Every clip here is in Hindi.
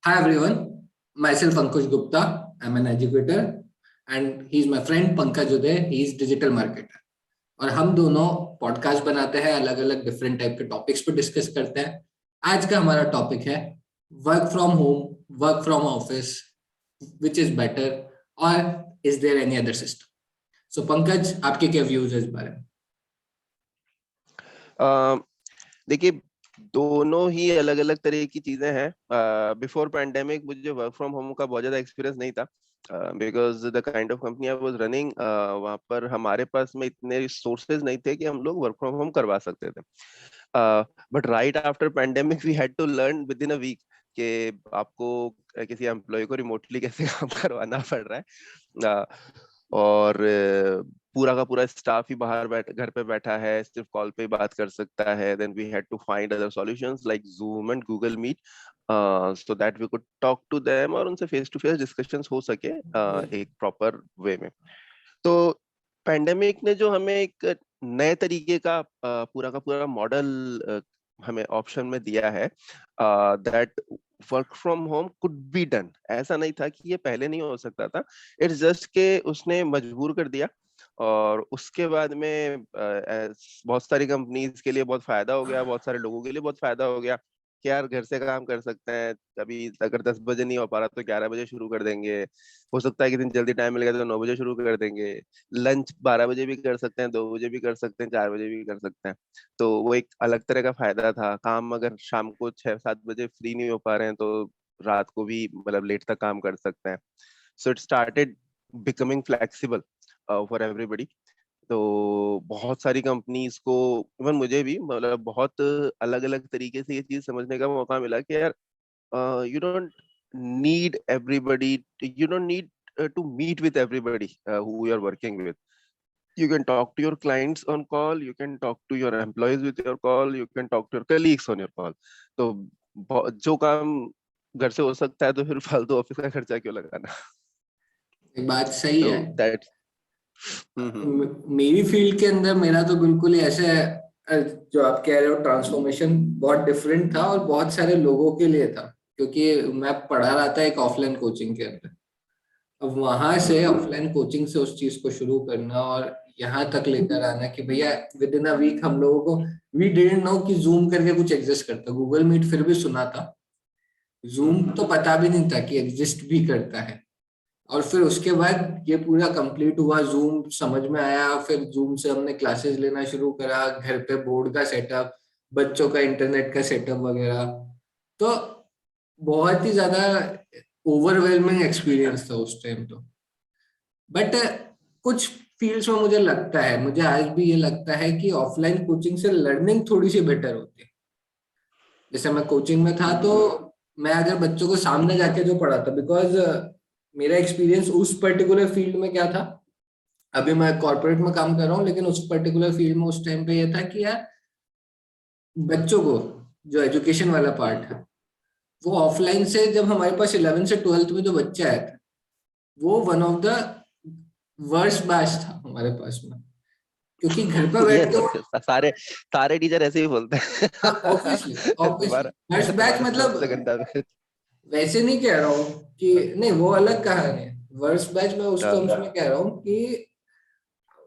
Hi everyone, myself Ankush Gupta. I'm an educator and he's my friend Pankaj Uday. He's digital marketer. और हम दोनों पॉडकास्ट बनाते हैं, अलग अलग डिफरेंट टाइप के टॉपिक्स पे डिस्कस करते हैं। आज का हमारा टॉपिक है work from home, work from office, which is better और is there any other system. So Pankaj, आपके क्या व्यूज है इस बारे में? देखिए, दोनों ही अलग अलग तरह की चीजें हैं। बिफोर पैंडेमिक मुझे वर्क फ्रॉम होम का बहुत ज्यादा एक्सपीरियंस नहीं था, because the kind of company I was running, वहां पर हमारे पास में इतने रिसोर्सेज नहीं थे कि हम लोग वर्क फ्रॉम होम करवा सकते थे। But right after pandemic we had to learn within a week कि आपको किसी एम्प्लॉय को रिमोटली कैसे काम करवाना पड़ रहा है। और पूरा का पूरा स्टाफ ही बाहर घर पे बैठा है, सिर्फ कॉल पे बात कर सकता है। Then we had to find other solutions like Zoom and Google Meet, so that we could talk to them और उनसे फेस टू फेस डिस्कशंस हो सके एक प्रॉपर वे में। तो पैंडेमिक ने जो हमें एक नए तरीके का पूरा का पूरा मॉडल हमें ऑप्शन में दिया है, that work from home could be done. ऐसा नहीं था कि ये पहले नहीं हो सकता था, इट्स जस्ट के उसने मजबूर कर दिया। और उसके बाद में बहुत सारी कंपनीज के लिए बहुत फायदा हो गया, बहुत सारे लोगों के लिए बहुत फायदा हो गया कि यार घर से काम कर सकते हैं। अभी अगर 10 बजे नहीं हो पा रहा तो 11 बजे शुरू कर देंगे, हो सकता है कि दिन जल्दी टाइम मिल गया तो 9 बजे शुरू कर देंगे, लंच 12 बजे भी कर सकते हैं, 2 बजे भी कर सकते हैं, 4 बजे भी कर सकते हैं। तो वो एक अलग तरह का फायदा था। काम अगर शाम को 6-7 बजे फ्री नहीं हो पा रहे हैं तो रात को भी मतलब लेट तक काम कर सकते हैं। So it started becoming flexible for everybody. तो बहुत सारी कंपनीज को, इवन मुझे भी, मतलब बहुत अलग अलग तरीके से ये चीज समझने का मौका मिला कि यार you don't need everybody, you don't need to meet with everybody who you are working with. You can talk to your clients on call, you can talk to your employees with your call, you can talk to your colleagues on your call. तो जो काम घर से हो सकता है तो फिर फालतू ऑफिस का खर्चा क्यों लगाना। एक बात सही तो है। दैट मेरी फील्ड के अंदर मेरा तो बिल्कुल ही ऐसे जो आप कह रहे हो ट्रांसफॉर्मेशन बहुत डिफरेंट था और बहुत सारे लोगों के लिए था, क्योंकि मैं पढ़ा रहा था एक ऑफलाइन कोचिंग के अंदर। अब वहां से ऑफलाइन कोचिंग से उस चीज को शुरू करना और यहाँ तक लेकर आना कि भैया विद इन अ वीक हम लोगों को, वी डिडंट नो कि जूम करके कुछ एग्जिस्ट करता। गूगल मीट फिर भी सुना था, जूम तो पता भी नहीं था कि एग्जिस्ट भी करता है। और फिर उसके बाद ये पूरा कंप्लीट हुआ, जूम समझ में आया, फिर जूम से हमने क्लासेस लेना शुरू करा, घर पे बोर्ड का सेटअप, बच्चों का इंटरनेट का सेटअप वगैरह। तो बहुत ही ज्यादा ओवरवेलमिंग एक्सपीरियंस था उस टाइम तो। बट कुछ फील्ड्स में मुझे लगता है, मुझे आज भी ये लगता है कि ऑफलाइन कोचिंग से लर्निंग थोड़ी सी बेटर होती है। जैसे मैं कोचिंग में था तो मैं अगर बच्चों को सामने जाके जो पढ़ाता, बिकॉज मेरा एक्सपीरियंस उस पर्टिकुलर फील्ड में क्या था, अभी मैं कॉर्पोरेट में काम कर रहा हूँ, लेकिन उस पर्टिकुलर फील्ड में उस टाइम पे ये था कि यार बच्चों को जो एजुकेशन वाला पार्ट है वो ऑफलाइन से, जब हमारे पास 11 से 12th में जो बच्चे आए थे वो one of the worst batch था हमारे पास में, क्योंकि घर पे ये बैठ के सारे सारे टीचर ऐसे ही बोलते हैं। ऑब्वियसली ऑब्वियसली तुम्हारा वर्स्ट बैच तुम्हारा मतलब सबसे गंदा बैच। वैसे नहीं कह रहा हूँ कि नहीं, वो अलग कहानी है। वर्स्ट बैच मैं उस टर्म्स में कह रहा हूँ कि,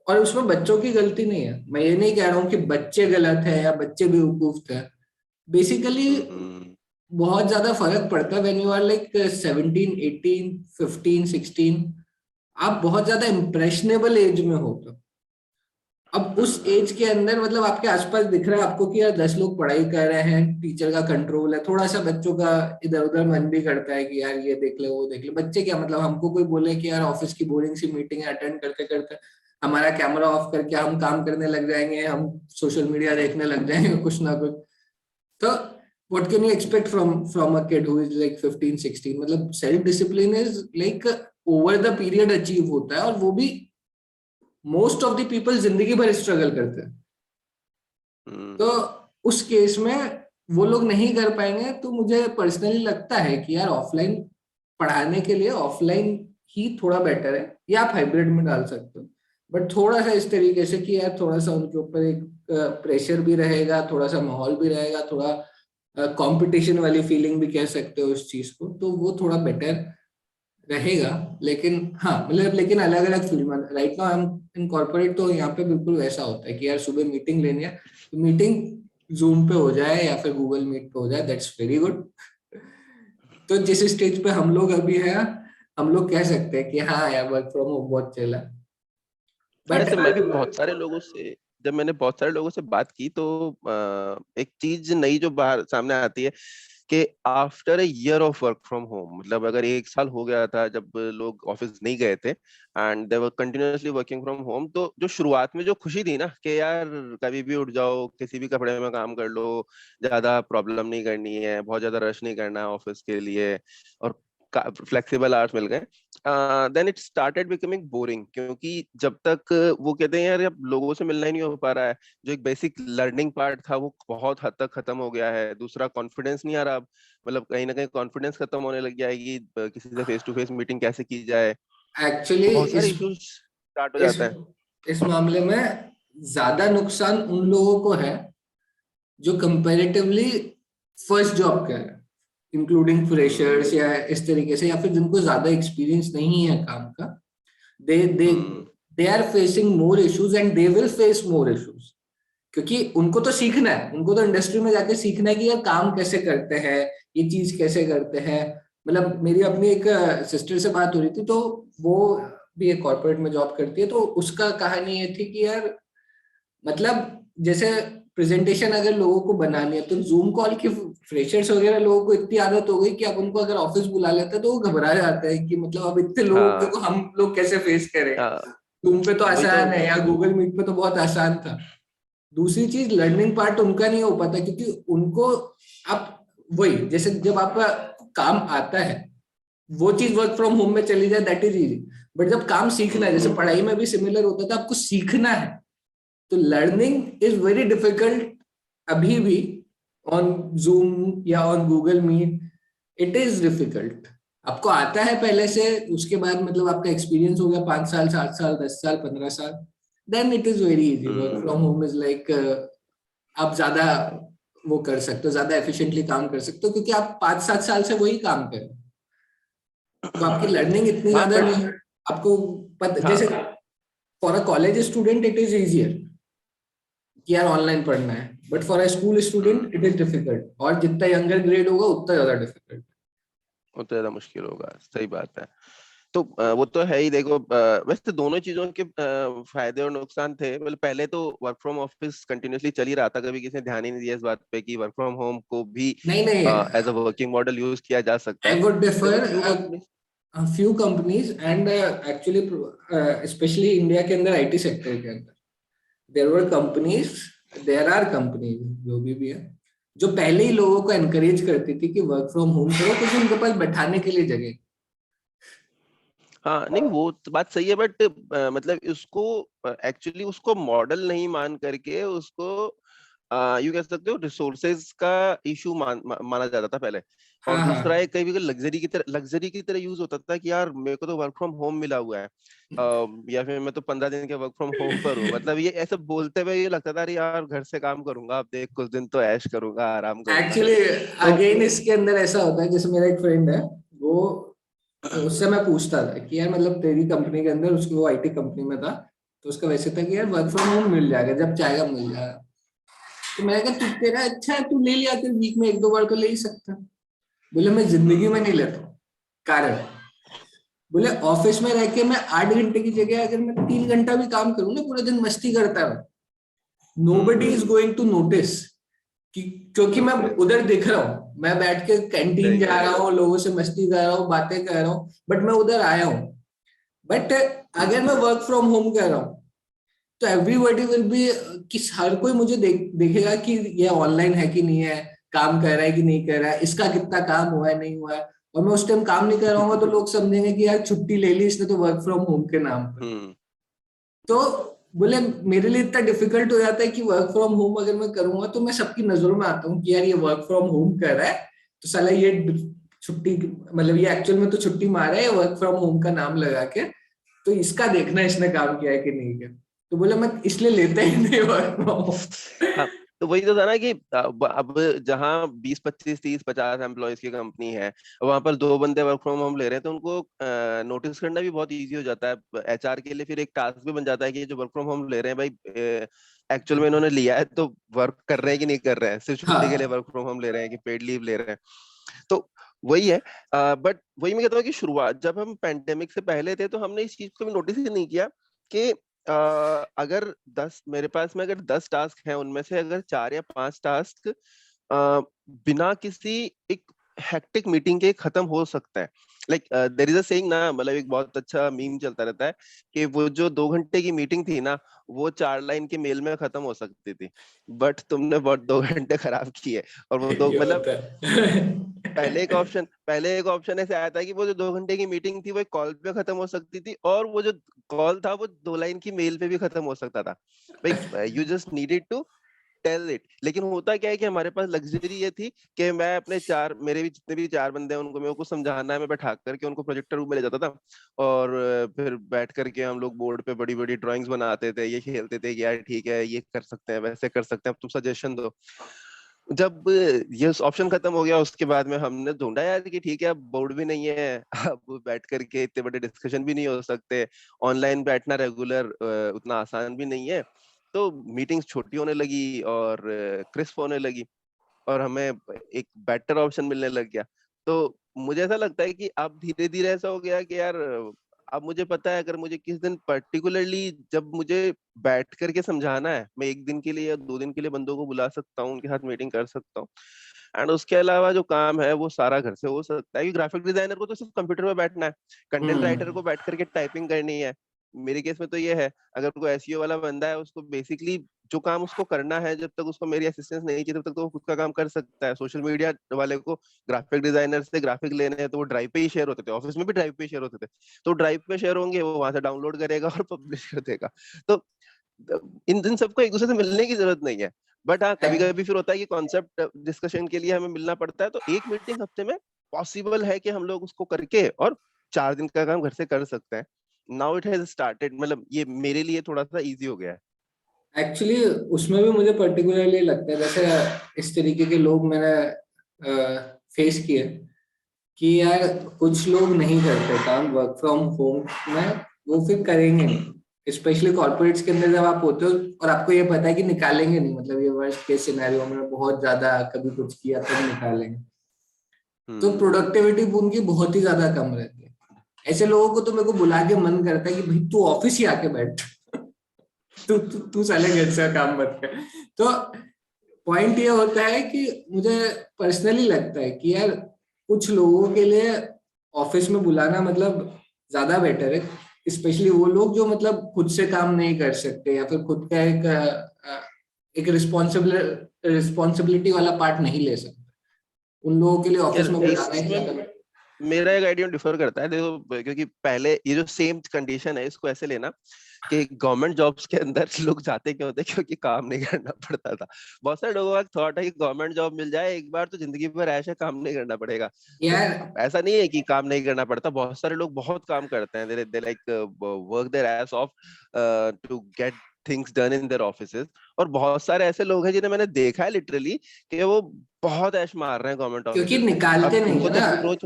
और उसमें बच्चों की गलती नहीं है, मैं ये नहीं कह रहा हूँ कि बच्चे गलत है या बच्चे बेवकूफ थे। बेसिकली बहुत ज्यादा फर्क पड़ता है व्हेन यू आर लाइक 17, 18, 15, 16। आप बहुत ज्यादा इम्प्रेशनेबल एज में हो तो अब उस एज के अंदर मतलब आपके आसपास दिख रहा है आपको कि यार 10 लोग पढ़ाई कर रहे हैं, टीचर का कंट्रोल है, थोड़ा सा बच्चों का इधर उधर मन भी करता है कि यार ये देख ले वो देख ले। बच्चे क्या मतलब, हमको कोई बोले कि यार ऑफिस की बोरिंग सी मीटिंग अटेंड करते करते हमारा कैमरा ऑफ करके हम काम करने लग जाएंगे, हम सोशल मीडिया देखने लग जाएंगे कुछ ना कुछ। तो what can you expect from a kid who is like 15 16? मतलब self discipline is like over the period achieve होता है, और वो भी मोस्ट ऑफ द पीपल जिंदगी भर स्ट्रगल करते हैं। तो उस केस में वो लोग नहीं कर पाएंगे। तो मुझे पर्सनली लगता है कि यार ऑफलाइन पढ़ाने के लिए ऑफलाइन ही थोड़ा बेटर है, या आप हाइब्रिड में डाल सकते हो, बट थोड़ा सा इस तरीके से कि यार थोड़ा सा उनके ऊपर एक प्रेशर भी रहेगा, थोड़ा सा माहौल भी रहेगा, थोड़ा कंपटीशन वाली फीलिंग भी कह सकते हो उस चीज को, तो वो थोड़ा बेटर रहेगा। लेकिन हाँ मतलब लेकिन अलग अलग फील्ड में राइट नाउ हम इन कॉर्पोरेट, तो यहाँ पे बिल्कुल वैसा होता है कि यार सुबह मीटिंग लेनी है तो मीटिंग जूम पे हो जाए या फिर गूगल मीट पे हो जाए, दैट्स वेरी गुड। तो जिस स्टेज पे हम लोग अभी हैं, हम लोग कह सकते हैं कि हाँ यार वर्क फ्रॉम होम बहुत चला। बट ऐसे मैं भी बहुत सारे लोगों से, जब मैंने बहुत सारे लोगों से बात की तो एक चीज नई जो बाहर सामने आती है कि after a year of work from home, मतलब अगर 1 साल हो गया था जब लोग ऑफिस नहीं गए थे and they were continuously working from home, तो जो शुरुआत में जो खुशी थी ना कि यार कभी भी उठ जाओ, किसी भी कपड़े में काम कर लो, ज्यादा प्रॉब्लम नहीं करनी है, बहुत ज्यादा रश नहीं करना है ऑफिस के लिए, और फ्लेक्सिबल आवर्स मिल गए, then it started becoming boring. क्योंकि जब तक वो कहते हैं यार अब लोगों से मिलना ही नहीं हो पा रहा है, जो एक बेसिक लर्निंग पार्ट था वो बहुत हद तक खत्म हो गया है। दूसरा कॉन्फिडेंस नहीं आ रहा अब, मतलब कहीं ना कहीं कॉन्फिडेंस खत्म होने लग गया है कि किसी से फेस टू फेस मीटिंग कैसे की जाए, एक्चुअली बहुत सारे इस इश्यूज स्टार्ट हो इस जाते हैं। इस मामले में ज्यादा नुकसान उन लोगों को है जो कंपैरेटिवली फर्स्ट जॉब कर रहे हैं, इंक्लूडिंग फ्रेशर्स हम्म। या इस तरीके से, या फिर जिनको ज्यादा एक्सपीरियंस नहीं है काम का। They they hmm. They are facing more issues and they will face more issues, क्योंकि उनको तो सीखना है, उनको तो इंडस्ट्री में जाके सीखना है कि यार काम कैसे करते हैं, ये चीज कैसे करते हैं। मतलब मेरी अपनी एक सिस्टर से बात हो रही थी, तो वो भी एक कॉर्पोरेट में जॉब करती है, तो उसका कहानी ये थी कि यार मतलब जैसे प्रेजेंटेशन अगर लोगों को बनानी है तो जूम कॉल की, फ्रेशर्स वगैरह लोगों को इतनी आदत हो गई कि अब उनको अगर ऑफिस बुला लेते हैं तो वो घबरा जाते हैं कि मतलब अब इतने लोगों को हाँ। हम लोग कैसे फेस करें। हाँ, जूम पे तो वही तो। आसान है या गूगल मीट पे तो बहुत आसान था। दूसरी चीज लर्निंग पार्ट उनका नहीं हो पाता क्योंकि उनको आप वही जैसे जब आपका काम आता है वो चीज वर्क फ्रॉम होम में चली जाए दैट इज इजी। बट जब काम सीखना है, जैसे पढ़ाई में भी सिमिलर होता था, आपको सीखना है, तो लर्निंग इज वेरी डिफिकल्ट अभी भी ऑन जूम या on Google Meet. It is difficult. आपको आता है पहले से, उसके बाद मतलब आपका एक्सपीरियंस हो गया 5 साल 7 साल 10 साल 15 साल, then it is very easy. Work from home is like आप ज्यादा वो कर सकते हो, ज्यादा एफिशिएंटली काम कर सकते हो क्योंकि आप 5 7 साल से वही काम कर रहे हो, तो आपकी लर्निंग इतनी हाँ ज्यादा बट, नहीं है। आपको पता जैसे हाँ for a college student it is easier कि यार ऑनलाइन पढ़ना है, but for a school student it is difficult, और जितना यंगर ग्रेड होगा उतना ज्यादा डिफिकल्ट। उतना ज्यादा मुश्किल होगा, सही बात है। तो वो तो है ही। देखो वैसे दोनों चीजों के फायदे और नुकसान थे। मतलब पहले तो वर्क फ्रॉम ऑफिस कंटिन्यूअसली चल ही रहा था, कभी किसी ने ध्यान ही नहीं दिया इस बात पे कि वर्क फ्रॉम होम को भी नहीं नहीं, as a working model use किया जा सकता आई है। वुड देखो differ few company. a few companies and actually especially India के अंदर आईटी सेक्टर के अंदर there were companies, there are companies जो भी है जो पहले ही लोगों को एनकरेज करती थी कि वर्क फ्रॉम होम करो क्योंकि उनके पास बैठाने के लिए जगह। हाँ नहीं, वो तो बात सही है बट मतलब उसको एक्चुअली उसको मॉडल नहीं मान करके उसको यू कह सकते हो रिसोर्सेज का इशू माना जाता था पहले। और हाँ दूसरा हाँ एक कभी कभी लग्जरी की तरह यूज होता था कि यार मेरे को तो वर्क फ्रॉम होम मिला हुआ है, या फिर मैं तो 15 दिन के वर्क फ्रॉम होम पर हूँ। मतलब ये ऐसे बोलते हुए ये लगता था अरे यार घर से काम करूंगा, अब देख कुछ दिन तो ऐश करूंगा, आराम करूंगा। एक्चुअली तो अगेन इसके अंदर ऐसा होता है, जैसे मेरा एक फ्रेंड है, वो उससे मैं पूछता था कि यार मतलब तेरी कंपनी के अंदर, उसकी वो आईटी कंपनी में था, तो उसका वैसे था कि यार वर्क फ्रॉम होम मिल जाएगा जब चाहेगा मिल जाएगा। तो मैंने कहा तू तेरा अच्छा है, तू ले लिया कर, वीक में 1 2 बार तो ले ही सकता है। बोले मैं जिंदगी में नहीं लेता हूँ। कारण बोले ऑफिस में रह के मैं 8 घंटे की जगह अगर मैं 3 घंटा भी काम करूँ ना, पूरे दिन मस्ती करता रहूं, nobody is going to notice कि, क्योंकि मैं ओके। उधर दिख रहा हूँ, मैं बैठ के कैंटीन सही जा कह रहा रहे हो। हूँ, लोगों से मस्ती कर रहा हूँ, बातें कर रहा हूँ, बट मैं उधर आया हूँ। बट अगर मैं वर्क फ्रॉम होम कर रहा हूँ तो एवरीबॉडी विल बी कि हर कोई मुझे देखेगा कि ये ऑनलाइन है कि नहीं है, काम कर रहा है कि नहीं कर रहा है, इसका कितना काम हुआ है नहीं हुआ है। और मैं उस टाइम काम नहीं कर रहा हूँ तो लोग समझेंगे कि यार छुट्टी ले ली इसने तो वर्क फ्रॉम होम के नाम पे। हम्म। तो बोले मेरे लिए इतना डिफिकल्ट हो जाता है कि वर्क फ्रॉम होम अगर मैं करूंगा तो मैं सबकी नजरों में आता हूँ कि यार ये वर्क फ्रॉम होम कर रहा है, तो साला ये छुट्टी, मतलब ये एक्चुअल में तो छुट्टी मारा है वर्क फ्रॉम होम का नाम लगा के, तो इसका देखना इसने काम किया है कि नहीं किया। तो बोले मैं इसलिए लेता ही नहीं वर्क फ्रॉम होम। हाँ तो वही तो था ना कि अब जहाँ 20 25 30 50 एम्प्लॉयज की कंपनी है, वहां पर 2 बंदे वर्क फ्रॉम होम ले रहे हैं, तो उनको नोटिस करना भी बहुत इजी हो जाता है एचआर के लिए। फिर एक टास्क भी बन जाता है कि ये जो वर्क फ्रॉम होम ले रहे हैं भाई, एक्चुअल में इन्होंने लिया है तो वर्क कर रहे हैं कि नहीं कर रहे हैं, सिर्फ छुट्टी के लिए हाँ। वर्क फ्रॉम होम ले रहे हैं कि पेड लीव ले रहे हैं। तो वही है। बट वही मैं कहता हूँ कि शुरुआत जब हम पेंडेमिक से पहले थे तो हमने इस चीज को भी नोटिस ही नहीं किया कि अगर 10 मेरे पास में अगर 10 टास्क हैं, उनमें से अगर 4 या 5 टास्क बिना किसी एक हेक्टिक मीटिंग के खत्म हो सकता है। Like there is a saying ना, मतलब एक बहुत अच्छा मीम चलता रहता है कि वो जो 2 घंटे की मीटिंग थी ना, वो 4 लाइन के मेल में खत्म हो सकती थी, बट तुमने बहुत 2 घंटे खराब किए। और वो दो ये मतलब होता है। पहले एक ऑप्शन ऐसे आया था कि वो जो 2 घंटे की मीटिंग थी वो एक कॉल पे खत्म हो सकती थी, और वो जो कॉल था वो 2 लाइन की मेल पे भी खत्म हो सकता था। भाई you just needed to tell it. लेकिन होता क्या है कि हमारे पास लग्जरी ये थी कि मैं अपने मेरे भी जितने भी 4 बंदे हैं उनको मेरे को समझाना है, मैं बैठा करके उनको प्रोजेक्टर रूम में ले जाता था, और फिर बैठ करके हम लोग बोर्ड पे बड़ी बड़ी ड्राइंग्स बनाते थे, ये खेलते थे कि यार ठीक है ये कर सकते हैं, वैसे कर सकते हैं, अब तुम सजेशन दो। जब ये ऑप्शन खत्म हो गया उसके बाद में हमने ढूंढा यार कि ठीक है अब बोर्ड भी नहीं है, अब बैठ करके इतने बड़े डिस्कशन भी नहीं हो सकते, ऑनलाइन बैठना रेगुलर उतना आसान भी नहीं है। तो मीटिंग्स छोटी होने लगी और क्रिस्प होने लगी, और हमें एक बेटर ऑप्शन मिलने लग गया। तो मुझे ऐसा लगता है कि अब धीरे धीरे ऐसा हो गया कि यार अब मुझे पता है, अगर मुझे किस दिन पर्टिकुलरली जब मुझे बैठ करके समझाना है, मैं 1 दिन के लिए या 2 दिन के लिए बंदों को बुला सकता हूँ, उनके साथ मीटिंग कर सकता हूँ। एंड उसके अलावा जो काम है वो सारा घर से हो सकता है, कि ग्राफिक डिजाइनर को तो सिर्फ कंप्यूटर पे बैठना है, कंटेंट राइटर हम्म। को बैठ करके टाइपिंग करनी है। मेरे केस में तो ये है, अगर कोई एसईओ वाला बंदा है, उसको बेसिकली जो काम उसको करना है, जब तक उसको मेरी असिस्टेंस नहीं चाहिए तब तक तो वो खुद का काम कर सकता है। सोशल मीडिया वाले को ग्राफिक डिजाइनर से ग्राफिक लेने हैं तो वो ड्राइव पे ही शेयर होते थे, ऑफिस में भी ड्राइव पे ही शेयर होते थे, तो ड्राइव पे शेयर होंगे, वो वहां से डाउनलोड करेगा और पब्लिश कर देगा। तो इन दिन सबको एक दूसरे से मिलने की जरूरत नहीं है। बट हाँ, कभी कभी फिर होता है कि कॉन्सेप्ट डिस्कशन के लिए हमें मिलना पड़ता है, तो एक मीटिंग हफ्ते में पॉसिबल है कि हम लोग उसको करके और 4 दिन का काम घर से कर सकते हैं। नाउ इट हैज स्टार्टेड, मतलब ये मेरे लिए थोड़ा सा इजी हो गया है। एक्चुअली उसमें भी मुझे पर्टिकुलरली लगता है, जैसे इस तरीके के लोग मैंने फेस किए कि यार कुछ लोग नहीं करते काम वर्क फ्रॉम होम में, वो फिर करेंगे नहीं, स्पेशली कॉर्पोरेट्स के अंदर जब आप होते हो और आपको ये पता है कि निकालेंगे नहीं, मतलब ये वर्स्ट केस सिनेरियो में बहुत ज्यादा कभी कुछ किया तो निकालेंगे, तो हम्म। प्रोडक्टिविटी उनकी बहुत ही ज्यादा कम रहती है। ऐसे लोगों को तो मेरे को बुला के मन करता है कि भाई तू ऑफिस ही आके बैठ, तू साले घर से काम मत कर। तो पॉइंट ये होता है कि मुझे पर्सनली लगता है कि यार कुछ लोगों के लिए ऑफिस में बुलाना मतलब ज्यादा बेटर है, स्पेशली वो लोग जो मतलब खुद से काम नहीं कर सकते या फिर खुद का एक रिस्पॉन्सिबिलिटी वाला पार्ट नहीं ले सकते, उन लोगों के लिए ऑफिस यार में बुलाना ही इसमें ज्यादा। मेरा एक आइडिया डिफर करता है, देखो क्योंकि पहले ये जो सेम कंडीशन है इसको ऐसे लेना कि गवर्नमेंट जॉब्स के अंदर लोग जाते क्यों थे, क्योंकि काम नहीं करना पड़ता था। बहुत सारे लोगों का थॉट है कि गवर्नमेंट जॉब मिल जाए एक बार तो जिंदगी भर ऐसे काम नहीं करना पड़ेगा। तो यार ऐसा नहीं है कि काम नहीं करना पड़ता, बहुत सारे लोग बहुत काम करते हैं, they like work their ass off to get things done in their offices. और बहुत सारे ऐसे लोग हैं जिन्हें मैंने देखा है लिटरली कि वो बहुत ऐश मार रहे हैं गवर्नमेंट क्योंकि ऑफिसेज में। निकालते अब नहीं उनको है तो ना, अप्रोच,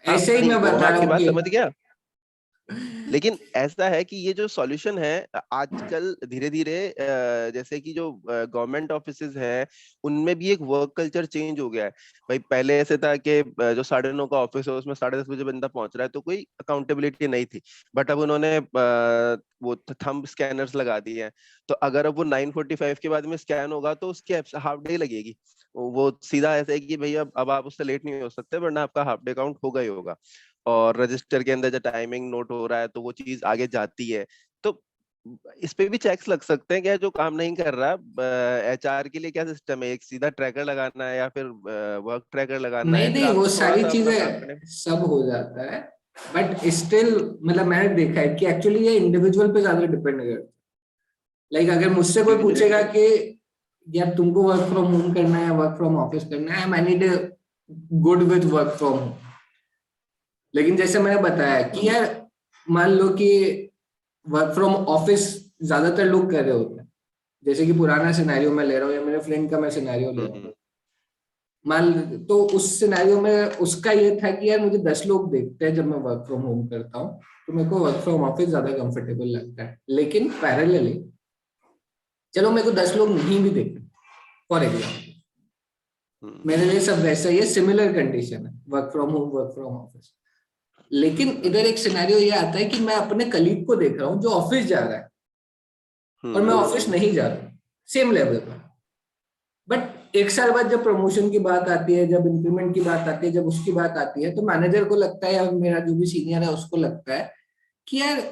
हाँ ऐसे ही नहीं मैं वो मैं बता रहा आपकी हूँ बात कि समझ गया, लेकिन ऐसा है कि ये जो सॉल्यूशन है आजकल धीरे धीरे, जैसे कि जो गवर्नमेंट ऑफिसेज हैं उनमें भी एक वर्क कल्चर चेंज हो गया है। भाई पहले ऐसे था कि जो 9:30 का ऑफिस है उसमें 10:30 बजे बंदा पहुंच रहा है तो कोई अकाउंटेबिलिटी नहीं थी। बट अब उन्होंने वो थंब स्कैनर्स लगा दिए हैं, तो अगर अब वो 9:45 के बाद में स्कैन होगा तो उसकी हाफ डे लगेगी। वो सीधा ऐसे है कि भैया अब आप उससे लेट नहीं हो सकते, वरना आपका हाफ डे काउंट होगा ही होगा। और रजिस्टर के अंदर जो टाइमिंग नोट हो रहा है तो वो चीज आगे जाती है। तो इस पे भी चेक्स लग सकते हैं क्या, जो काम नहीं कर रहा एचआर के लिए क्या सिस्टम है, एक सीधा ट्रैकर लगाना है या फिर वर्क ट्रैकर लगाना नहीं है, फिर नहीं वो आपको थोड़ा सारी सा अपना काम करने। चीजें सब हो जाता है, बट स्टिल मतलब मैंने देखा है कि एक्चुअली ये इंडिविजुअल पे ज्यादा डिपेंड करता है। लाइक अगर मुझसे कोई इंडिविजुअल पूछेगा कि यार तुमको वर्क फ्रॉम होम करना है वर्क फ्रॉम ऑफिस करना है, I need good with work from home. लेकिन जैसे मैंने बताया कि यार मान लो कि वर्क फ्रॉम ऑफिस ज्यादातर लोग कर रहे होते हैं, जैसे कि पुराना सिनेरियो मैं ले रहा हूँ या मेरे फ्रेंड का मैं सिनेरियो ले रहा हूँ, मान, तो उस सिनेरियो में उसका ये था कि यार मुझे 10 लोग देखते हैं जब मैं वर्क फ्रॉम होम करता हूँ, तो मेरे को वर्क फ्रॉम ऑफिस ज्यादा कंफर्टेबल लगता है। लेकिन पैरेलली चलो मेरे को 10 लोग नहीं भी देखते, फॉर एग्जाम्पल, मेरे लिए सब वैसा ही है, सिमिलर कंडीशन है, work from home work from office. लेकिन इधर एक सिनेरियो ये आता है कि मैं अपने कलीग को देख रहा हूँ जो ऑफिस जा रहा है और मैं ऑफिस नहीं जा रहा, सेम लेवल पर। बट एक साल बाद जब प्रमोशन की बात आती है, जब इंक्रीमेंट की बात आती है, जब उसकी बात आती है, तो मैनेजर को लगता है या मेरा जो भी सीनियर है उसको लगता है कि यार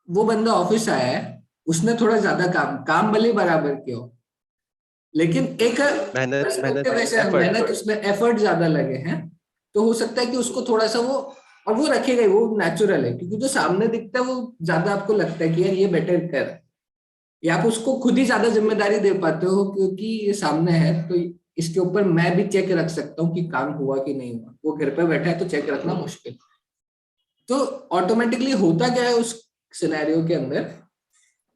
वो बंदा ऑफिस आया है, उसने थोड़ा ज्यादा काम भले बराबर किया हो, लेकिन एक मेहनत मेहनत वैसे एफर्ट। मेहनत उसमें एफर्ट ज्यादा लगे हैं, तो हो सकता है कि उसको थोड़ा सा वो, और वो रखेगा ही, वो नेचुरल है, क्योंकि जो सामने दिखता है वो ज्यादा आपको लगता है कि यार ये बेटर कर रहा है, या आप उसको खुद ही ज्यादा जिम्मेदारी दे पाते हो क्योंकि ये सामने है, तो इसके ऊपर मैं भी चेक रख सकता हूँ कि काम हुआ कि नहीं हुआ। वो घर पे बैठा है तो चेक रखना मुश्किल। तो ऑटोमेटिकली होता क्या है उस सिनेरियो के अंदर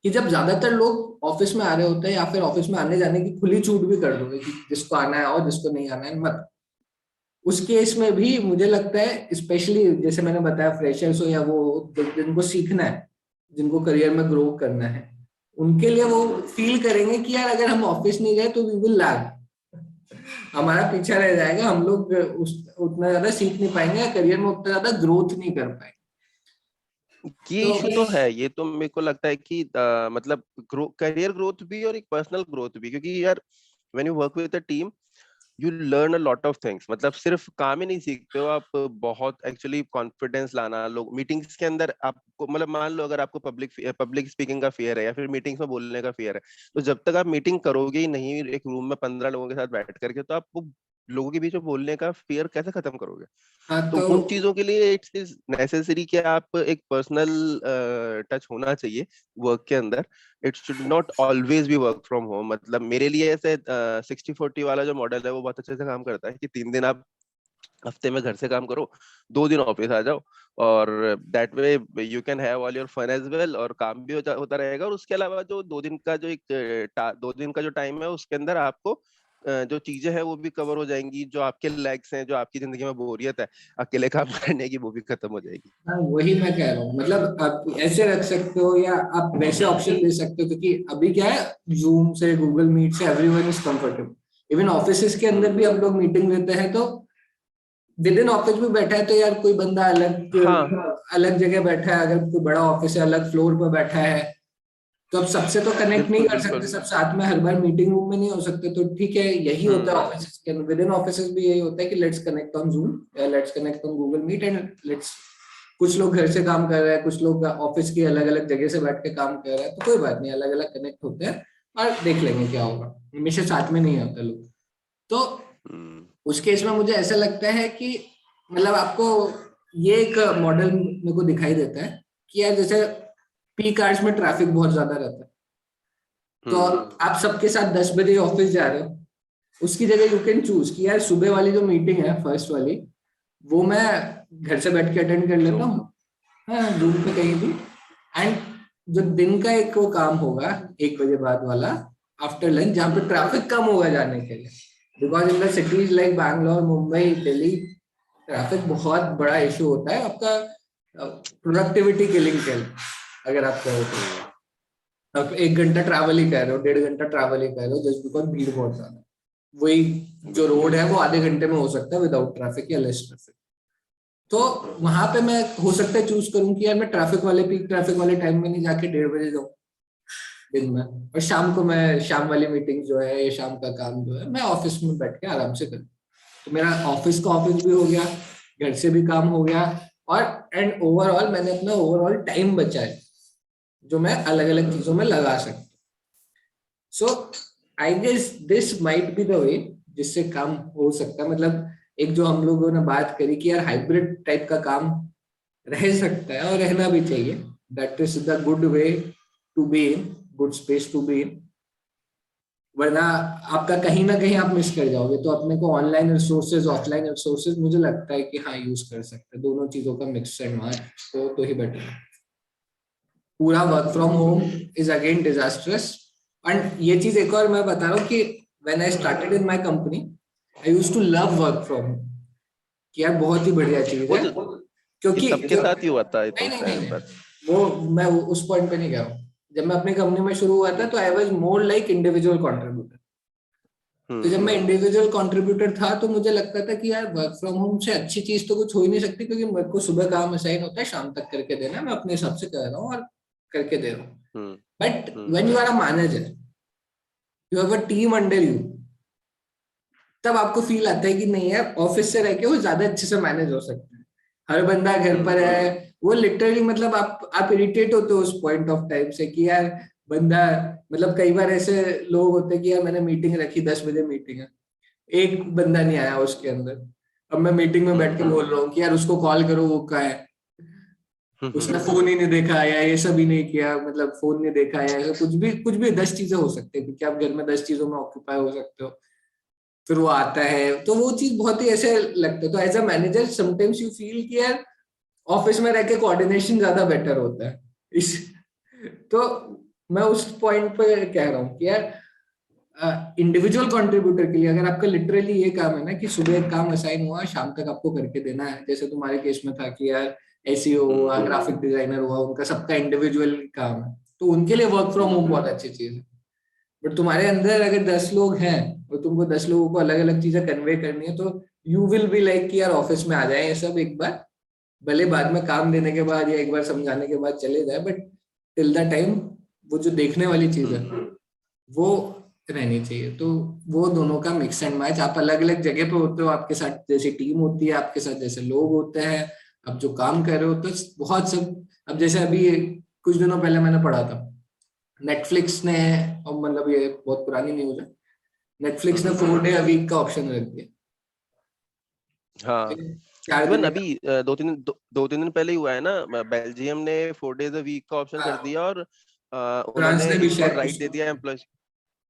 कि जब ज्यादातर लोग ऑफिस में आ रहे होते हैं या फिर ऑफिस में आने जाने की खुली छूट भी कर दोगे कि जिसको आना है और जिसको नहीं आना है मत, उस केस में भी मुझे लगता है, स्पेशली जैसे मैंने बताया फ्रेशर्स हो या वो जिनको सीखना है, जिनको करियर में ग्रो करना है, उनके लिए वो फील करेंगे कि यार अगर हम ऑफिस नहीं गए तो वी विल लैग, हमारा पीछा रह जाएगा, हम लोग उतना ज्यादा सीख नहीं पाएंगे, करियर में उतना ज्यादा ग्रोथ नहीं कर पाएंगे। ये तो इशू तो है, ये तो मेरे को लगता है कि मतलब करियर ग्रोथ भी और एक पर्सनल ग्रोथ भी, क्योंकि यार when you work with a team you learn a lot of things. मतलब सिर्फ काम ही नहीं सीखते हो आप, बहुत एक्चुअली कॉन्फिडेंस लाना, लोग मीटिंग्स के अंदर आपको, मतलब मान लो अगर आपको पब्लिक स्पीकिंग का फियर है या फिर मीटिंग्स में बोलने का फियर है, तो जब तक आप मीटिंग करोगे ही नहीं एक रूम में 15 लोगों के साथ बैठ करके, तो आप वो लोगों के बीच में बोलने का फियर कैसे खत्म करोगे? हाँ, तो तो उन चीजों के लिए इट्स इज नेसेसरी कि आप एक पर्सनल टच होना चाहिए वर्क के अंदर। It should not always be work from home. मतलब मेरे लिए ऐसे 60-40 वाला जो मॉडल है वो बहुत अच्छे से काम करता है कि 3 दिन आप हफ्ते में घर से काम करो, 2 दिन ऑफिस आ जाओ, और that way you can have all your fun as well, और काम भी होता रहेगा। और उसके अलावा जो 2 दिन का जो 2 दिन का जो टाइम है उसके अंदर आपको जो चीजें हैं वो भी कवर हो जाएंगी, जो आपके लैग्स हैं, जो आपकी जिंदगी में बोरियत है अकेले काम करने की, वो भी खत्म हो जाएगी। हाँ, वही मैं कह रहा हूँ, मतलब आप ऐसे रख सकते हो या आप वैसे ऑप्शन दे सकते हो, क्योंकि अभी क्या है, जूम से, गूगल मीट से everyone is comfortable. Even office के अंदर भी हम लोग मीटिंग लेते हैं तो विद इन ऑफिस में बैठा है तो यार कोई बंदा अलग हाँ, अलग जगह बैठा है, अगर कोई बड़ा ऑफिस है अलग फ्लोर पर बैठा है, तो अब सबसे तो कनेक्ट नहीं बिल्कुल कर सकते, बिल्कुल। सब साथ में हर बार मीटिंग रूम में नहीं हो सकते, तो ठीक है, यही होता है हम्म ऑफिस के अंदर, विद इन ऑफिस भी यही होता है कि लेट्स कनेक्ट ऑन जूम या let's connect on Google Meet and let's, कुछ लोग घर से काम कर रहे हैं, कुछ लोग ऑफिस की अलग अलग जगह से बैठ के काम कर रहे हैं, तो कोई बात नहीं, अलग अलग कनेक्ट होते हैं और देख लेंगे क्या होगा, हमेशा साथ में नहीं होते लोग। तो हम्म उस केस में मुझे ऐसा लगता है कि मतलब आपको ये एक मॉडल मेरे को दिखाई देता है कि यार जैसे पीक आवर्स में ट्रैफिक बहुत ज्यादा रहता है, तो हम्म आप सबके साथ 10 बजे ऑफिस जा रहे हो, उसकी जगह यू कैन चूज कि यार सुबह वाली जो मीटिंग है फर्स्ट वाली, वो मैं घर से बैठ के अटेंड कर लेता जूम। हूँ, हाँ जूम पे कहीं भी, एंड जो दिन का एक वो काम होगा 1 बजे बाद वाला आफ्टर लंच, जहाँ पे ट्रैफिक कम होगा जाने के लिए, because in the cities like Bangalore, Mumbai, Delhi, traffic बहुत बड़ा इशू होता है आपका प्रोडक्टिविटी किलिंग के लिए। अगर आप कहो हम्म तो आप 1 घंटा ट्रैवल ही कर रहे हो, 1.5 घंटा ट्रैवल ही कर रहे हो, जस्ट बिकॉज भीड़ बहुत ज्यादा है। वही जो बिल्कुल। रोड है वो आधे घंटे में हो सकता है विदाउट ट्रैफिक या लेस ट्रैफिक। तो वहां पे मैं हो सकता है चूज करूं कि यार मैं ट्रैफिक वाले, पीक ट्रैफिक वाले टाइम में नहीं जाके 1:30 बजे जाऊं दिन में, और शाम को मैं शाम वाली मीटिंग जो है या शाम का काम जो है मैं ऑफिस में बैठ के आराम से करूं। तो मेरा ऑफिस का ऑफिस भी हो गया, घर से भी काम हो गया, और एंड ओवरऑल मैंने अपना ओवरऑल टाइम बचाया जो मैं अलग अलग चीजों में लगा सकता। So I guess this might be the way जिससे काम हो सकता है। मतलब एक जो हम लोगों ने बात करी कि यार हाइब्रिड टाइप का काम रह सकता है और रहना भी चाहिए, that is the good way to be in, good space to be in. वरना आपका कहीं ना कहीं आप मिस कर जाओगे। तो अपने को ऑनलाइन रिसोर्सेज, ऑफलाइन रिसोर्सेज, मुझे लगता है कि हाँ यूज कर सकते हैं, दोनों चीजों का मिक्स एंड मैच तो ही बेटर है। पूरा work from home is again disastrous, and ये चीज एक और मैं बता रहा हूँ कि when I started in my company I used to love work from home, कि यार बहुत ही बढ़िया चीज वो है, तो ये क्योंकि सबके साथ ही हुआ था आई नहीं थिंक नहीं नहीं शायद, नहीं, पर उस पॉइंट पे नहीं कह रहा हूँ। जब मैं अपनी कंपनी में शुरू हुआ था तो I was more like individual contributor. तो जब मैं हम्म इंडिविजुअल कंट्रीब्यूटर था तो मुझे लगता था कि यार वर्क फ्रॉम होम से अच्छी चीज तो कुछ हो ही नहीं सकती, क्योंकि मेरे को सुबह काम असाइन होता है, शाम तक करके देना है, मैं अपने हिसाब से कर रहा हूँ और करके दे रहा हूँ। Hmm but hmm when you are a manager, you have a team under you, तब आपको फील आता है कि नहीं यार, ऑफिस से रह के वो ज्यादा अच्छे से मैनेज हो सकता है। हर बंदा घर पर हम्म है, वो लिटरली मतलब आप इरिटेट होते हो उस पॉइंट ऑफ टाइम से कि यार बंदा, मतलब कई बार ऐसे लोग होते हैं कि यार मैंने मीटिंग रखी, 10 बजे मीटिंग है, एक बंदा नहीं आया उसके अंदर। अब मैं मीटिंग में बैठ के बोल रहा हूँ कि यार उसको कॉल करो, वो कहाँ है, उसने हम्म फोन ही नहीं देखा या ये सब ही नहीं किया, मतलब फोन नहीं देखा या ऐसा कुछ भी 10 चीजें हो सकती है, क्योंकि आप घर में 10 चीजों में ऑक्यूपाई हो सकते हो। फिर वो आता है तो वो चीज बहुत ही ऐसे लगता है। तो as a manager sometimes you feel कि यार ऑफिस में रह के कोऑर्डिनेशन ज्यादा बेटर होता है इस, तो मैं उस पॉइंट पे कह रहा हूँ कि यार इंडिविजुअल कंट्रीब्यूटर के लिए अगर आपका लिटरली ये काम है ना कि सुबह एक काम असाइन हुआ, शाम तक आपको करके देना है, जैसे तुम्हारे केस में था कि यार एसईओ हुआ, हम्म ग्राफिक डिजाइनर हुआ, उनका सबका इंडिविजुअल काम है, तो उनके लिए वर्क फ्रॉम होम बहुत अच्छी चीज है। बट तुम्हारे अंदर अगर 10 लोग हैं और तुमको 10 लोगों को अलग अलग चीजें कन्वे करनी है, तो यू विल बी लाइक कि यार ऑफिस में आ जाए ये सब एक बार, भले बाद में काम देने के बाद या एक बार समझाने के बाद चले जाए, बट टिल द टाइम वो जो देखने वाली चीज है हम्म वो रहनी चाहिए। तो वो दोनों का मिक्स एंड मैच, आप अलग अलग जगह पे होते हो, आपके साथ जैसी टीम होती है, आपके साथ जैसे लोग होते हैं, आप जो काम कर रहे हो, तो बहुत सब। अब जैसे अभी कुछ दिनों पहले मैंने पढ़ा था, नेटफ्लिक्स ने, और मतलब ये बहुत पुरानी न्यूज है, नेटफ्लिक्स ने हम्म 4 डे अ वीक का ऑप्शन रख दिया। हाँ, 4 दिन इवन का। अभी 2-3 दिन पहले ही हुआ है ना, बेल्जियम ने 4 डेज अ वीक का ऑप्शन कर हाँ, दिया, और फ्रांस उन्होंने ने भी एक और शायद राइट कुछ। दे दिया एम्प्लॉय।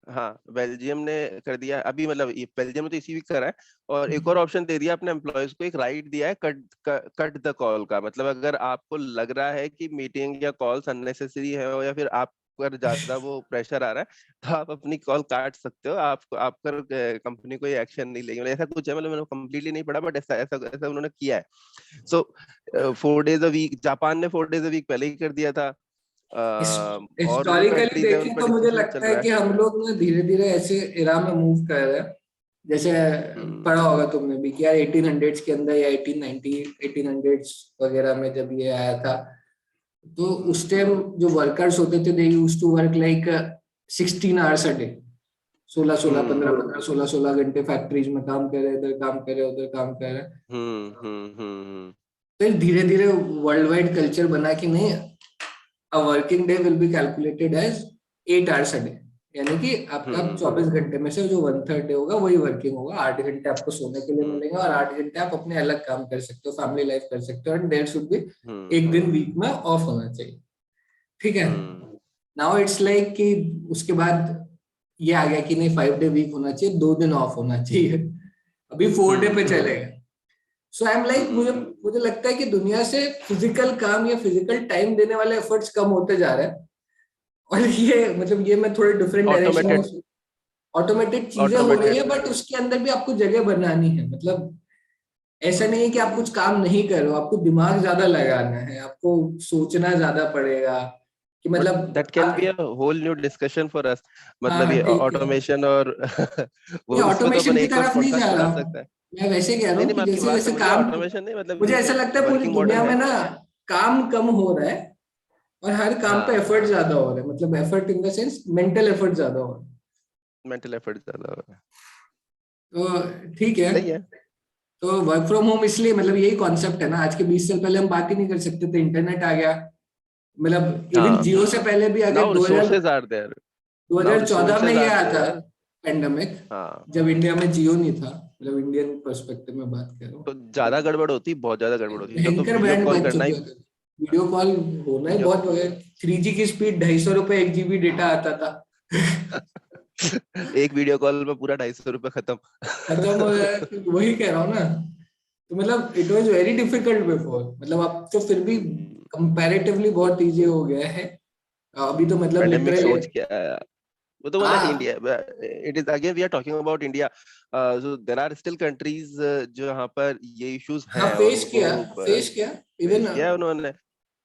हाँ, बेल्जियम ने कर दिया अभी, मतलब ये बेल्जियम में तो इसी वीक करा है, और एक और ऑप्शन दे दिया अपने एम्प्लॉयज को, एक राइट दिया है कट कट द कॉल का। मतलब अगर आपको लग रहा है कि मीटिंग या कॉल्स अननेसेसरी है, या फिर आप पर ज्यादा वो प्रेशर आ रहा है, तो आप अपनी कॉल काट सकते हो। आपको आप पर कंपनी कोई एक्शन नहीं लेगी, मतलब ऐसा कुछ है। मतलब मैंने कंप्लीटली नहीं पढ़ा, बट ऐसा ऐसा ऐसा उन्होंने किया है। सो 4 डेज अ वीक, जापान ने 4 डेज अ वीक पहले ही कर दिया था। और भी हिस्टोरिकली कंट्रीज है, उन देखें पर तो मुझे डिस्कशन चल लगता है रहा है। कि हम लोग ना धीरे धीरे ऐसे इरा में मूव कर रहे हैं, जैसे हम्म पढ़ा होगा तुमने भी कि यार 1800s के अंदर या 1890 1800s वगैरह में जब ये आया था, तो उस टाइम जो वर्कर्स होते थे they used to work like 16 hours a day, 16 16 15 hmm 15 16 16 घंटे फैक्ट्रीज में काम करे, इधर काम करे, उधर काम करे। हम्म। फिर धीरे धीरे वर्ल्ड वाइड कल्चर बना कि नहीं, a working day will be calculated as 8 hours a day, यानी कि आपका हम्म 24 घंटे में से जो 1/3 डे होगा वही वर्किंग होगा, 8 घंटे आपको सोने के लिए हम्म मिलेंगे और 8 घंटे आप अपने अलग काम कर सकते हो, फैमिली लाइफ कर सकते हो, एंड देयर शुड बी हम्म एक दिन वीक में ऑफ होना चाहिए। ठीक है, हम्म नाउ इट्स लाइक कि उसके बाद ये आ गया कि नहीं, 5 डे वीक होना चाहिए, 2 दिन ऑफ होना चाहिए, अभी 4 डे पे हम्म चलेगा। सो आई एम लाइक, मुझे हम्म मुझे लगता है कि दुनिया से फिजिकल काम या फिजिकल टाइम देने वाले एफर्ट्स कम होते जा रहे हैं, और ये मतलब ये मैं थोड़े डिफरेंट डायरेक्शन में, ऑटोमेटेड ऑटोमेटेड चीजें हो रही ऑटोमेटेड है, बट उसके अंदर भी आपको जगह बनानी है। मतलब ऐसा नहीं है कि आप कुछ काम नहीं कर रहे हो, आपको दिमाग ज्यादा लगाना है, आपको सोचना ज्यादा पड़ेगा कि बट मतलब दैट कैन आप, be a whole new discussion for us. मतलब ये हाँ ठीक है, ऑटोमेशन और ये वो उसमें तो ऑटोमेशन अपन की एक और तरफ नहीं जा पॉडकास्ट रहा बना हूँ, सकता है। मैं वैसे कह रहा नहीं हूँ नहीं, कि मैं आपकी जैसे बात जैसे समझ गया, काम, ऑटोमेशन नहीं, मतलब मुझे ये ऐसा जो लगता है पूरी वर्किंग दुनिया मॉडल में है। ना काम कम हो रहा है और हर काम पे हाँ, एफर्ट ज्यादा हो रहा है, मतलब effort in the sense mental effort ज्यादा हो रहा है। मेंटल एफर्ट ज्यादा हो रहा है। तो ठीक है, सही है। तो वर्क फ्रॉम होम इसलिए, मतलब यही कॉन्सेप्ट है ना, आज के 20 साल पहले हम बात ही नहीं कर सकते थे, इंटरनेट आ गया, मतलब इवन हाँ, जियो से पहले भी अगर now 2000 resources are there, now 2014 में रिसोर्सेज ये आर आया था देयर। पेंडेमिक, हाँ, जब इंडिया में जियो नहीं था, मतलब इंडियन पर्सपेक्टिव में बात कर रहा हूँ, तो ज्यादा गड़बड़ होती, बहुत ज्यादा गड़बड़ होती, तब तो भयंकर वीडियो बैंड कॉल बच करना चुके ही। होते थे, वीडियो कॉल होना ही वीडियो बहुत हो गया, 3G की स्पीड 250 रुपए 1 GB डेटा आता था। एक वीडियो कॉल में पूरा 250 रुपये खत्म। खत्म हो गया, वही कह रहा हूँ ना। तो मतलब it was very difficult before, मतलब अब तो फिर भी कंपैरेटिवली बहुत इजी हो गया है अभी, तो मतलब पेंडेमिक लिटरली सोच के आया। वो तो बोला हाँ India, it is again we are talking about India, so there are still countries जहाँ पर ये इश्यूज हाँ, हैं और फेस उनको किया, फेस किया। इवन फेस किया है उन्होंने।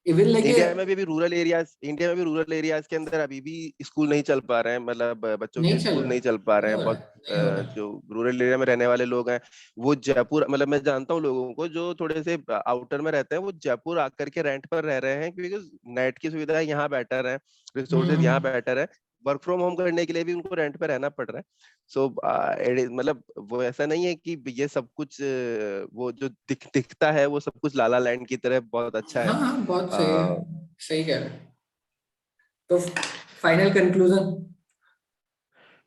इवन लेके इंडिया में भी अभी रूरल एरियाज, इंडिया में भी रूरल एरियाज के अंदर अभी भी स्कूल नहीं चल पा रहे हैं, मतलब बच्चों नहीं के चल स्कूल रहा, नहीं चल पा रहे नहीं हैं हो रहा, बहुत। नहीं हो रहा। जो रूरल एरिया में रहने वाले लोग हैं वो जयपुर, मतलब मैं जानता हूँ लोगों को जो थोड़े से आउटर में रहते हैं, वो जयपुर आकर के रेंट पर रह रहे हैं क्योंकि नेट की सुविधा यहाँ बेटर है, रिसोर्सेज यहाँ हम्म। बेटर है, वर्क फ्रॉम होम करने के लिए भी उनको रेंट पे रहना पड़ रहा है। सो मतलब वो ऐसा नहीं है कि ये सब कुछ वो जो दिखता है वो सब कुछ लाला लैंड की तरह बहुत अच्छा है। हाँ हाँ, बहुत सही है, सही कह रहे हैं। तो फाइनल कंक्लूजन।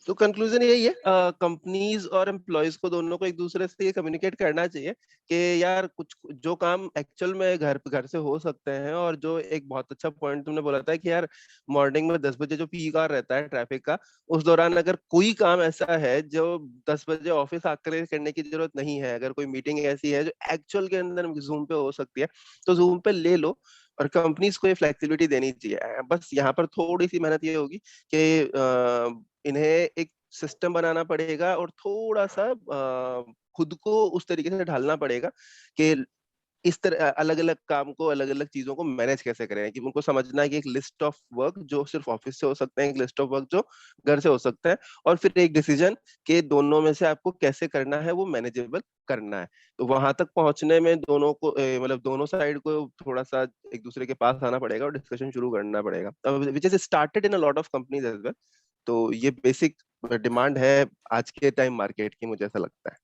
तो कंक्लूजन यही है, कंपनीज और एम्प्लॉयज को दोनों को एक दूसरे से ये कम्युनिकेट करना चाहिए कि यार कुछ जो काम एक्चुअल में घर से हो सकते हैं, और जो एक बहुत अच्छा पॉइंट तुमने बोला था कि यार मॉर्निंग में 10 बजे जो पीक आवर रहता है ट्रैफिक का, उस दौरान अगर कोई काम ऐसा है जो 10 बजे ऑफिस आकर करने की जरूरत नहीं है, अगर कोई मीटिंग ऐसी है जो एक्चुअल के अंदर जूम पे हो सकती है, तो जूम पे ले लो। और कंपनीज को ये फ्लेक्सिबिलिटी देनी चाहिए, बस यहाँ पर थोड़ी सी मेहनत ये होगी कि इन्हें एक सिस्टम बनाना पड़ेगा और थोड़ा सा खुद को उस तरीके से ढालना पड़ेगा कि इस तरह अलग अलग काम को, अलग अलग चीजों को मैनेज कैसे करें, कि उनको समझना है कि एक लिस्ट ऑफ वर्क जो सिर्फ ऑफिस से हो सकते हैं, एक लिस्ट ऑफ वर्क जो घर से हो सकता है, और फिर एक डिसीजन कि दोनों में से आपको कैसे करना है, वो मैनेजेबल करना है। तो वहां तक पहुंचने में दोनों को मतलब दोनों साइड को थोड़ा सा एक दूसरे के पास आना पड़ेगा और डिस्कशन शुरू करना पड़ेगा, which is started in a lot of companies as well. तो ये बेसिक डिमांड है आज के टाइम मार्केट की, मुझे ऐसा लगता है।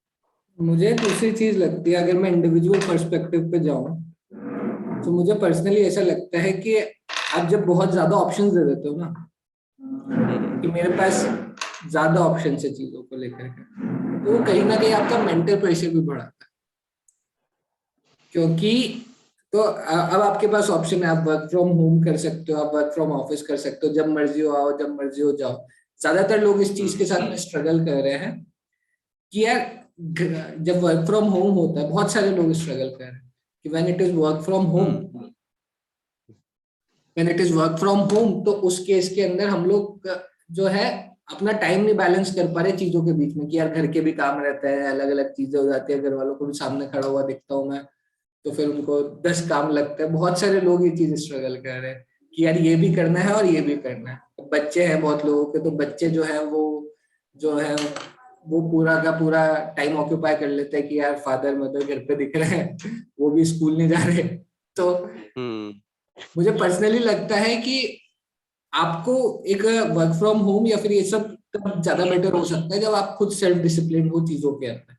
मुझे दूसरी चीज लगती है, अगर मैं इंडिविजुअल पर्सपेक्टिव पे जाऊं, तो मुझे पर्सनली ऐसा लगता है कि आप जब बहुत ज्यादा ऑप्शंस दे देते हो ना, कि मेरे पास ज्यादा ऑप्शन है चीजों को लेकर के, तो वो कहीं ना कहीं आपका मेंटल प्रेशर भी बढ़ाता है। क्योंकि तो अब आपके पास ऑप्शन है, आप वर्क फ्रॉम होम कर सकते हो, आप वर्क फ्रॉम ऑफिस कर सकते हो, जब मर्जी हो आओ, जब मर्जी हो जाओ। ज्यादातर लोग इस चीज के साथ में स्ट्रगल कर रहे हैं कि यार जब वर्क फ्रॉम होम होता है, बहुत सारे लोग स्ट्रगल कर रहे हैं कि when it is work from home, when it is work from home, तो उस केस के अंदर हम लोग जो है अपना टाइम नहीं बैलेंस कर पा रहे चीजों के बीच में, कि यार घर के भी काम रहते हैं, अलग अलग चीजें हो जाती है, घर वालों को भी सामने खड़ा हुआ दिखता हूँ मैं, तो फिर उनको 10 काम लगता है। बहुत सारे लोग ये चीज स्ट्रगल कर रहे हैं कि यार ये भी करना है और ये भी करना है। बच्चे हैं बहुत लोगों के, तो बच्चे जो है वो जो है वो पूरा का पूरा टाइम ऑक्यूपाई कर लेते हैं कि यार फादर मदर घर पे दिख रहे हैं, वो भी स्कूल नहीं जा रहे। तो हम्म। मुझे पर्सनली लगता है कि आपको एक वर्क फ्रॉम होम या फिर ये सब तब ज्यादा बेटर हो सकता है जब आप खुद सेल्फ डिसिप्लिन हो चीजों के अंदर।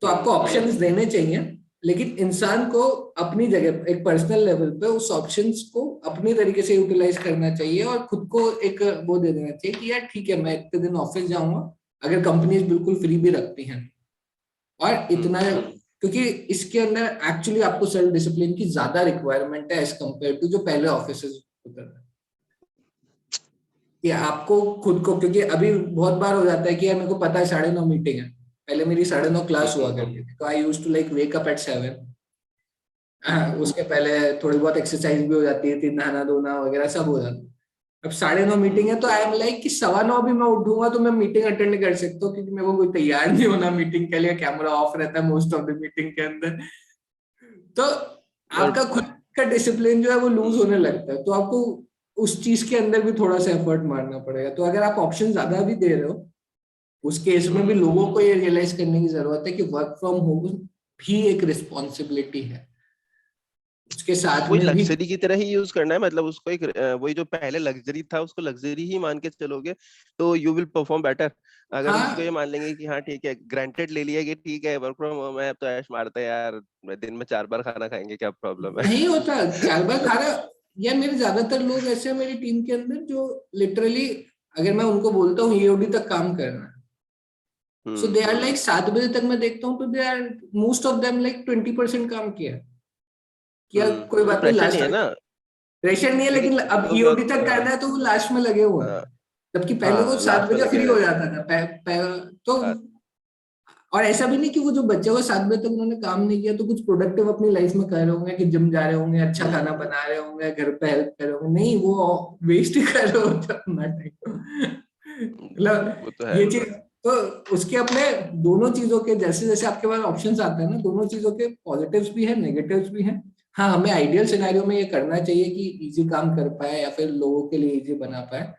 तो आपको ऑप्शंस देने चाहिए, लेकिन इंसान को अपनी जगह एक पर्सनल लेवल पे उस ऑप्शंस को अपनी तरीके से यूटिलाइज करना चाहिए, और खुद को एक वो दे देना चाहिए कि यार ठीक है, मैं इतने दिन ऑफिस जाऊंगा, अगर कंपनीज बिल्कुल फ्री भी रखती हैं। और इतना, क्योंकि इसके अंदर एक्चुअली आपको सेल्फ डिसिप्लिन की ज्यादा रिक्वायरमेंट है एज कम्पेयर टू जो पहले ऑफिस होता था, कि आपको खुद को, क्योंकि अभी बहुत बार हो जाता है कि यार मेरे को पता है 9:30 मीटिंग है, पहले मेरी 9:30 क्लास हुआ करती थी, तो I use to like wake up at 7। उसके पहले थोड़ी बहुत एक्सरसाइज भी हो जाती है, नहाना धोना वगैरह सब हो जाता है। अब 9:30 मीटिंग है, तो आई एम लाइक कि 9:15 भी मैं उठूंगा तो मैं मीटिंग अटेंड कर सकता हूँ, क्योंकि मेरे को कोई तैयार नहीं होना मीटिंग के लिए, कैमरा ऑफ रहता है मोस्ट ऑफ द मीटिंग के अंदर। तो और आपका खुद का डिसिप्लिन जो है वो लूज होने लगता है, तो आपको उस चीज के अंदर भी थोड़ा सा एफर्ट मारना पड़ेगा। तो अगर आप ऑप्शन ज्यादा भी दे रहे हो, उस केस में भी लोगों को ये रियलाइज करने की जरूरत है कि वर्क फ्रॉम होम भी एक रिस्पॉन्सिबिलिटी है, उसके साथ कोई में भी। लग्जरी की तरह ही यूज करना है, मतलब उसको एक वही जो पहले लग्जरी था उसको लग्जरी ही मान के चलोगे तो यू विल परफॉर्म बेटर। अगर उसको ये हाँ, मान लेंगे कि हाँ ठीक है, ग्रांटेड ले लिया कि ठीक है वर्क फ्रॉम होम है, अब तो ऐश मारते हैं यार, दिन में 4 बार खाना खाएंगे, क्या प्रॉब्लम है। नहीं होता 4 बार खा रहा। या मेरे ज्यादातर लोग ऐसे हैं मेरी टीम के अंदर जो लिटरली, अगर मैं उनको बोलता हूँ ईओडी तक काम करना है, सो दे आर लाइक 7 बजे तक मैं देखता हूँ तो they are most of them like 20% काम किया, किया कोई तो बात नहीं प्रेशर नहीं लास्ट है में। ना। प्रेशर नहीं है, देखिए लेकिन कुछ अब लोग ईओडी तक करना है तो वो लास्ट में लगे हुए हैं, जबकि पहले वो हाँ सात लास्ट में बजे लगे फ्री हुए हो हैं। जाता था तो और ऐसा भी नहीं कि वो जो बच्चे को 7 बजे तक उन्होंने काम नहीं किया तो कुछ प्रोडक्टिव अपनी लाइफ में कर रहे होंगे, कि जिम जा रहे होंगे, अच्छा खाना हम्म, बना रहे होंगे, घर पे हेल्प कर रहे होंगे, नहीं वो वेस्ट ही कर रहे होते अपना टाइम। मतलब वो तो है। ये चीज, तो उसके अपने दोनों चीजों के, जैसे जैसे आपके पास ऑप्शंस आते हैं ना, दोनों चीजों के पॉजिटिव्स भी है, नेगेटिव्स भी है। हाँ, हमें आइडियल सिनेरियो में ये करना चाहिए कि इजी काम कर पाए या फिर लोगों के लिए इजी बना पाए,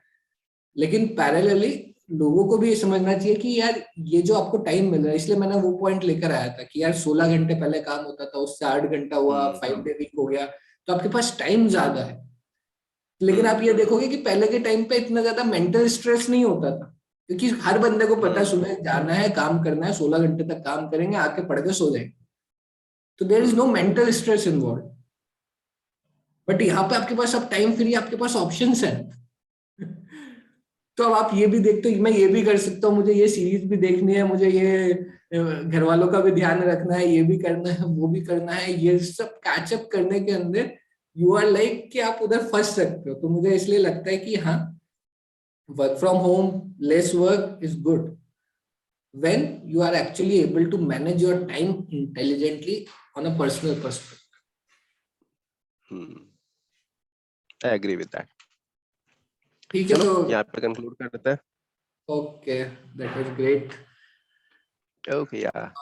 लेकिन पैरेलली लोगों को भी ये समझना चाहिए कि यार ये जो आपको टाइम मिल रहा है, इसलिए मैंने वो पॉइंट लेकर आया था कि यार 16 घंटे पहले काम होता था, उससे 8 घंटा हुआ, हम्म, 5 डे वीक हो गया, तो आपके पास टाइम हम्म, ज्यादा है। लेकिन आप हम्म, ये देखोगे कि पहले के टाइम पे इतना ज्यादा मेंटल स्ट्रेस नहीं होता था, क्योंकि हर बंदे को पता है हम्म, सुबह जाना है, काम करना है, 16 घंटे तक काम करेंगे, आके पढ़ के सो जाएंगे, तो there is no hmm, mental stress involve. But यहाँ पे आपके पास अब टाइम फ्री, आपके पास ऑप्शंस है। तो अब आप ये भी देखते हो, मैं ये भी कर सकता हूँ, मुझे ये सीरीज भी देखनी है, मुझे ये घर वालों का भी ध्यान रखना है, ये भी करना है, वो भी करना है, ये सब कैचअप करने के अंदर यू आर लाइक कि आप उधर फंस सकते हो। तो मुझे इसलिए लगता है कि हाँ, work from home, lace work is good when you are actually able to manage your time intelligently on a personal perspective. Hmm. I agree with that. ठीक है चलो तो, यहाँ पे कंक्लूड करते हैं। Okay, that was great. Okay यार।